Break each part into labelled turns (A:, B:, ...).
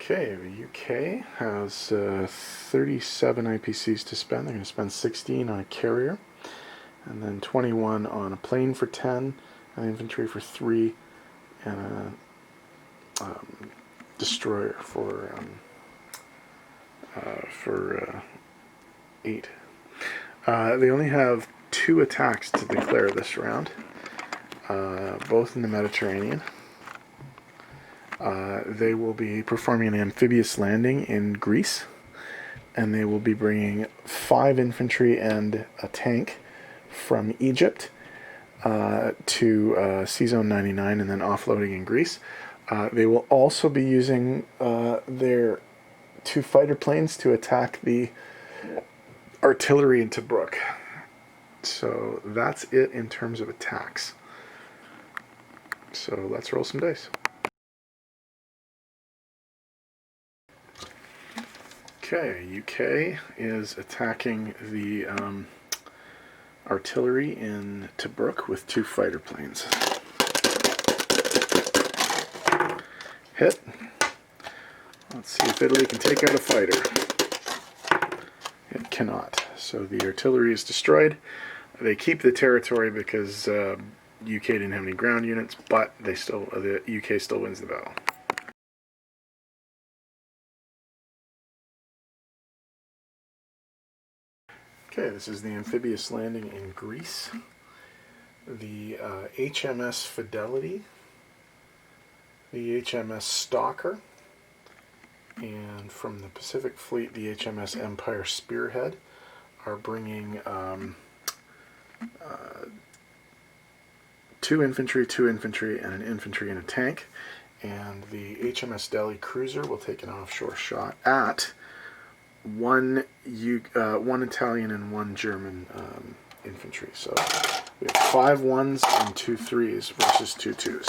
A: Okay, the UK has 37 IPCs to spend. They're going to spend 16 on a carrier, and then 21 on a plane for 10, an infantry for 3, and a destroyer for 8. They only have 2 attacks to declare this round, both in the Mediterranean. They will be performing an amphibious landing in Greece, and they will be bringing 5 infantry and a tank from Egypt to C-Zone 99 and then offloading in Greece. They will also be using their 2 fighter planes to attack the artillery in Tobruk. So that's it in terms of attacks. So let's roll some dice. Okay, UK is attacking the artillery in Tobruk with 2 fighter planes. Hit. Let's see if Italy can take out a fighter. It cannot. So the artillery is destroyed. They keep the territory because UK didn't have any ground units, but the UK still wins the battle. Okay, this is the amphibious landing in Greece. The HMS Fidelity, the HMS Stalker, and from the Pacific Fleet, the HMS Empire Spearhead are bringing 2 infantry, 2 infantry, and an infantry and a tank. And the HMS Delhi cruiser will take an offshore shot at one Italian and 1 German infantry. So we have 5 1s and 2 3s versus 2 2s.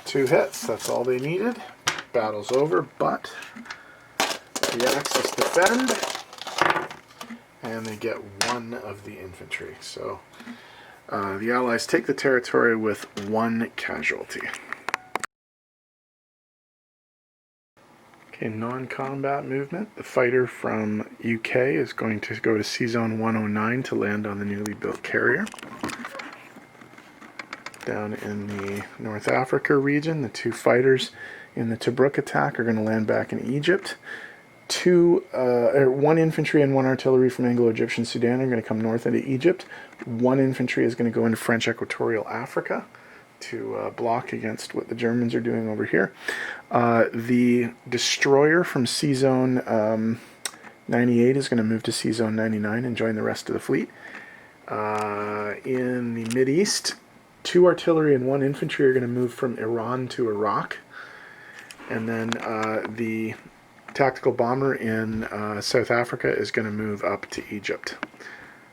A: 2 hits, that's all they needed. Battle's over, but the Axis defend, and they get 1 of the infantry. So the Allies take the territory with 1 casualty. Okay, non-combat movement. The fighter from UK is going to go to C-Zone 109 to land on the newly built carrier. Down in the North Africa region, the 2 fighters in the Tobruk attack are going to land back in Egypt. 1 infantry and 1 artillery from Anglo-Egyptian Sudan are going to come north into Egypt. 1 infantry is going to go into French Equatorial Africa to block against what the Germans are doing over here. The destroyer from C-Zone 98 is going to move to C-Zone 99 and join the rest of the fleet. In the Mideast, 2 artillery and 1 infantry are going to move from Iran to Iraq. And then the tactical bomber in South Africa is going to move up to Egypt.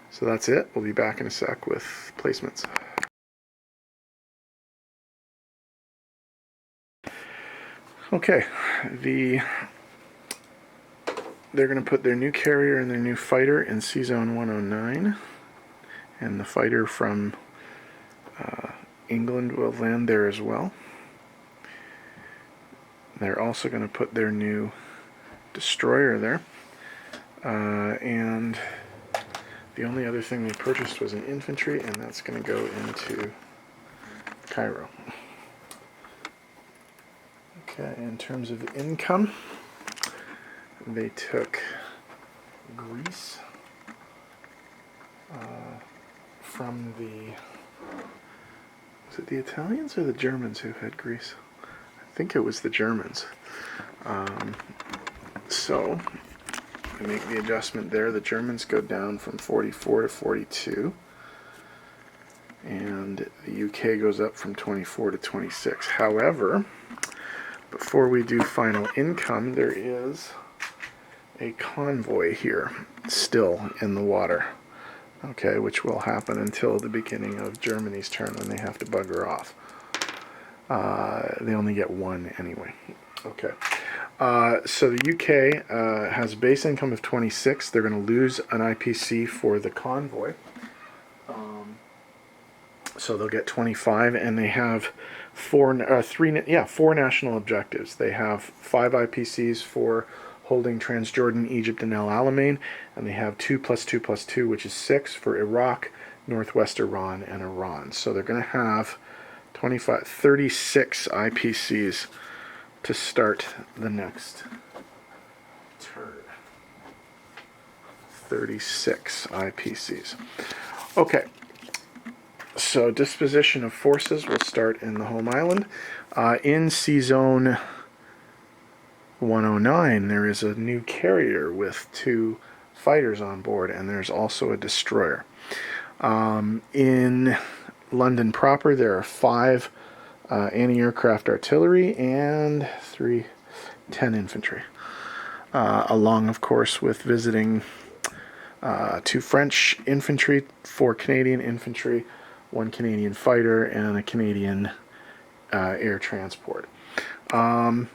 A: So that's it. We'll be back in a sec with placements. Okay, they're going to put their new carrier and their new fighter in C-Zone 109, and the fighter from England will land there as well. They're also going to put their new destroyer there, and the only other thing they purchased was an infantry, and that's going to go into Cairo. Okay, in terms of income, they took Greece from was it the Italians or the Germans who had Greece? I think it was the Germans. So, we make the adjustment there. The Germans go down from 44 to 42. And the UK goes up from 24 to 26. However, before we do final income, there is a convoy here, still in the water, okay, which will happen until the beginning of Germany's turn when they have to bugger off. They only get 1 anyway. Okay, so the UK has a base income of 26. They're going to lose an IPC for the convoy. So they'll get 25, and they have four national objectives. They have 5 IPCs for holding Transjordan, Egypt, and El Alamein, and they have 2+2+2, which is 6 for Iraq, Northwest Iran, and Iran. So they're going to have 36 IPCs to start the next turn. 36 IPCs. Okay. So disposition of forces will start in the home island. In Sea Zone 109, there is a new carrier with 2 fighters on board, and there's also a destroyer. In London proper, there are 5 anti-aircraft artillery and 10 infantry, along, of course, with visiting 2 French infantry, 4 Canadian infantry, 1 Canadian fighter, and a Canadian air transport. Down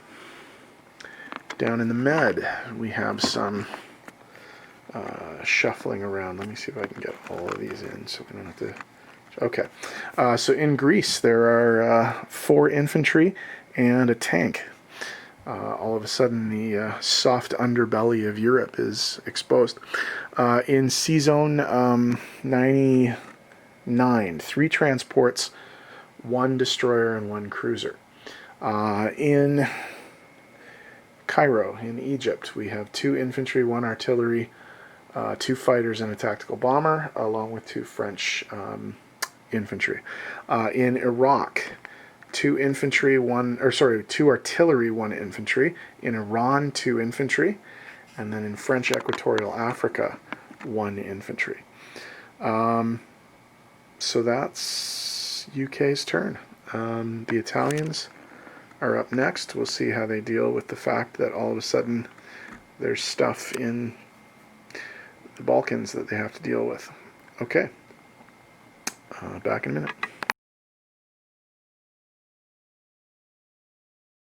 A: in the Med, we have some shuffling around. Let me see if I can get all of these in so we don't have to... Okay. So in Greece, there are 4 infantry and a tank. All of a sudden, the soft underbelly of Europe is exposed. In Sea Zone 99, 3 transports, 1 destroyer, and 1 cruiser. In Cairo, in Egypt, we have 2 infantry, 1 artillery, 2 fighters, and a tactical bomber, along with 2 French infantry. In Iraq, 2 infantry, 2 artillery, 1 infantry. In Iran, 2 infantry. And then in French Equatorial Africa, 1 infantry. So that's UK's turn. The Italians are up next. We'll see how they deal with the fact that all of a sudden there's stuff in the Balkans that they have to deal with. Okay. Back in a minute.